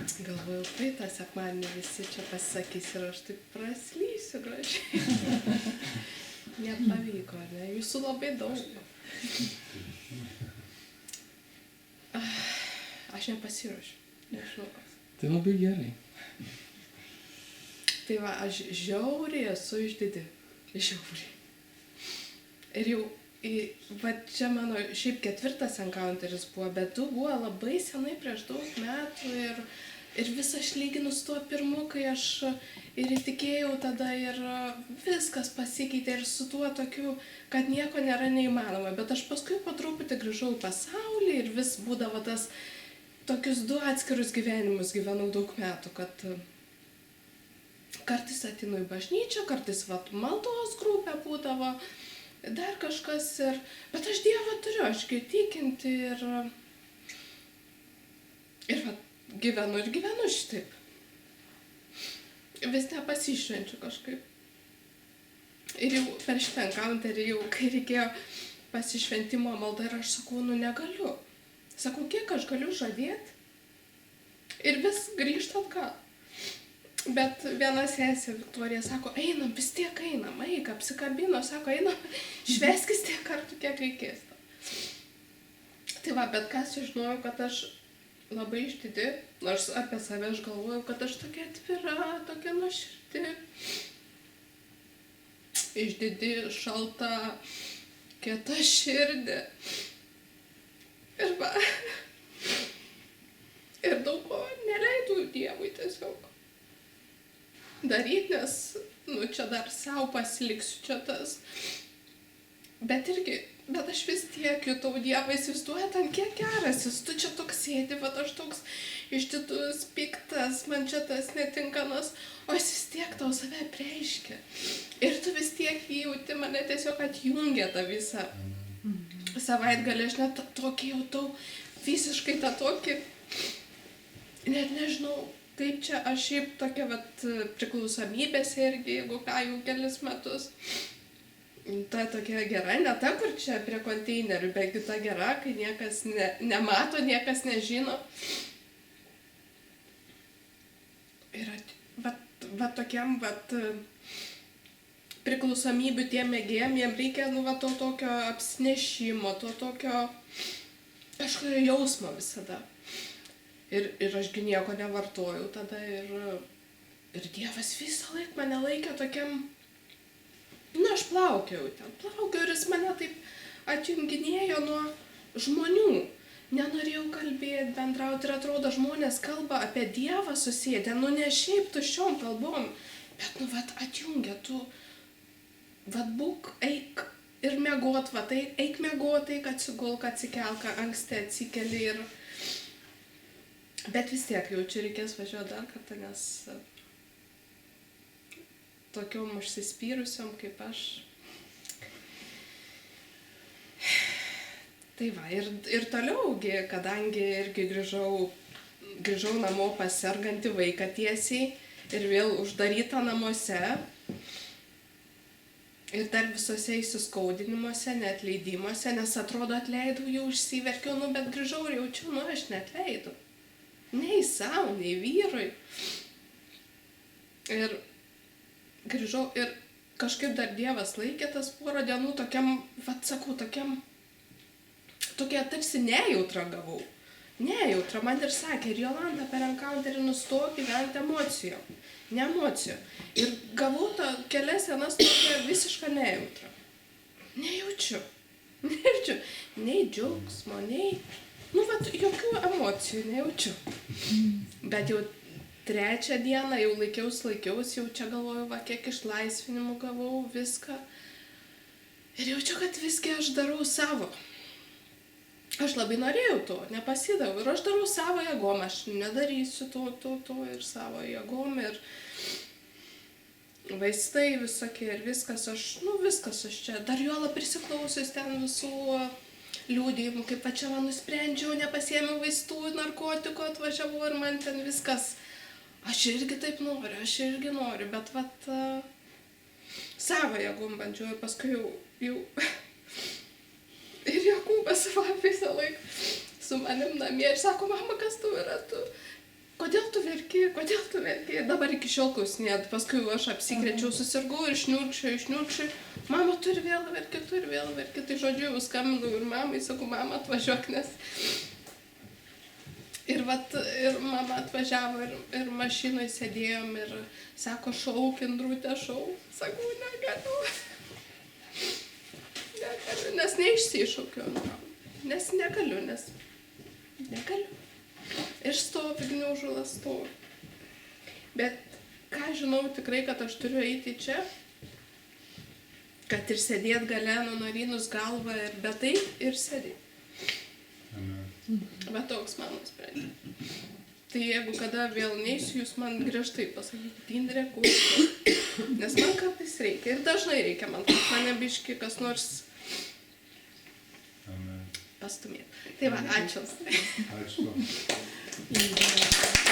Galvoju, praeitą sekmadienį visi čia pasakys ir aš taip praslysiu gražiai. Nepavyko, ne? Jūsų labai daug. Aš nepasiruošiu. Nežinau kas. Tai labai gerai. Tai va, aš žiauriai esu išdidi. Žiauriai. Ir jau, va čia mano šiaip 4 encounteris buvo, bet tu buvo labai senai prieš daug metų ir vis aš lyginu su tuo pirmu, kai aš ir įtikėjau tada ir viskas pasikeitė ir su tuo tokiu, kad nieko nėra neįmanoma. Bet aš paskui po truputį grįžau į pasaulį ir vis būdavo tas tokius 2 atskirus gyvenimus gyvenau daug metų, kad kartais atinu į bažnyčią, kartais vat maldos grupė būdavo, dar kažkas ir... Bet aš Dievą turiu, ašgi tikinti ir vat gyvenu šitaip. Vis nepasišvenčiu kažkaip. Ir jau per šitą encounterį, jau kai reikėjo pasišventimo maldą ir aš sakau, nu negaliu. Sakau, kiek aš galiu žadėti? Ir vis grįžt atgal. Bet viena sesė Viktorija sako, einam, vis tiek einam, eik, apsikabino, sako, einam, šveskis tiek kartų, kiek reikės. Tai va, bet ką sužinojau, kad aš labai išdidi, nors apie save aš galvoju, kad aš tokia atvira, tokia nuoširdi, išdidi, šalta, kieta širdį. Ir va, ir daug ko neleidau Dievui tiesiog daryti, nes, nu, čia dar savo pasiliksiu, čia tas. Bet aš vis tiek jutau Dievą, įsivaizduoju, ten kiek geras jis, tu čia toks sėdi, bet aš toks išdidus, piktas, man čia tas netinkamas, o jis vis tiek tau save preiškia. Ir tu vis tiek jį jauti, mane tiesiog atjungia tą visą savaitgalį, aš net tokį jautau, visiškai tą tokį, net nežinau, kaip čia aš šiaip tokia vat priklausomybėse irgi, jeigu ką jau kelis metus. Ta tokia gera, ne ta, kur čia prie konteinerių, bet kita gera, kai niekas nemato, niekas nežino. Ir va tokiam priklausomybių tiem mėgėjam, jiem reikia, nu, va to tokio apsinešimo, to tokio kažkokio jausmo visada. Ir ašgi nieko nevartojau tada ir Dievas visą laiką mane laikė tokiam, nu, aš plaukiau ir jis mane taip atjunginėjo nuo žmonių. Nenorėjau kalbėti, bendrauti ir atrodo, žmonės kalba apie Dievą susėdę, nu, ne šiaip tuščiom kalbom, bet, nu, vat atjungia, tu, vat būk, eik ir miegot, vat eik miegot, eik atsigulk, atsikelk, anksti atsikeli ir... Bet vis tiek jau čia reikės važiuoti dar kartą, nes tokiom užsispyrusiom kaip aš. Tai va, ir toliaugi, kadangi irgi grįžau namo pas sergantį vaiką tiesiai ir vėl uždarytą namuose. Ir dar visose įsiskaudinimuose, neatleidimuose, nes atrodo atleidau, jau užsiverkiau, nu, bet grįžau ir jaučiu, nu, aš neatleidau. Nei savo, nei vyrui. Ir grįžau ir kažkaip dar Dievas laikė tas porą dienų tokiam, vat sakau, tokia tarsi nejautra gavau. Nejautra, man ir sakė, ir Jolanta per encounterį nustok gyventi emocijom. Ne emocijom. Ir gavau kelias dienas tokią visišką nejautrą. Nejaučiu. Nei džiaugsmo, nei... Nu, vat, jokių emocijų nejaučiu. Bet jau 3 dieną jau laikiausi, jau čia galvoju, va, kiek išlaisvinimų gavau, viską. Ir jaučiu, kad visgi aš darau savo. Aš labai norėjau to, nepasidaviau. Ir aš darau savo jėgom, aš nedarysiu to ir savo jėgom. Ir vaistai visokie ir viskas aš čia. Dar juolab prisiklausius ten visų liūdėjimų, kaip va čia man nusprendžiau, nepasiėmiau vaistų, narkotikų, atvažiavau ir man ten viskas. Aš irgi taip noriu, bet vat savo jėgom bandžiau ir paskui jau ir Jokūbas va visą laiką su manim namie ir sako, mama, kas tu yra, kodėl tu kodėl tu verki? Dabar iki šiol klausinėt, paskui aš apsikrečiau, susirgau ir šniurkščiu. Mama turi vėl verki. Tai žodžiu, jau skambinau ir mamai, sakau, mama atvažiuok, nes... Ir mama atvažiavo ir mašinoje sėdėjom ir sako, šauk, Indrutė, šauk. Sakau, negaliu, nes neišsišaukiu. Nes negaliu. Ir stovi, gniaužulas stovi. Bet ką žinau tikrai, kad aš turiu eiti čia, kad ir sėdėt gale, nunarinus galvą, bet tai ir sėdėt. Bet toks mano sprendimas. Tai jeigu kada vėl neisiu, jūs man griežtai pasakykite, Indrė, kur. Nes man kartais reikia ir dažnai reikia man, kad mane biški kas nors pastumėti. Tai va, ačiū. Ačiū.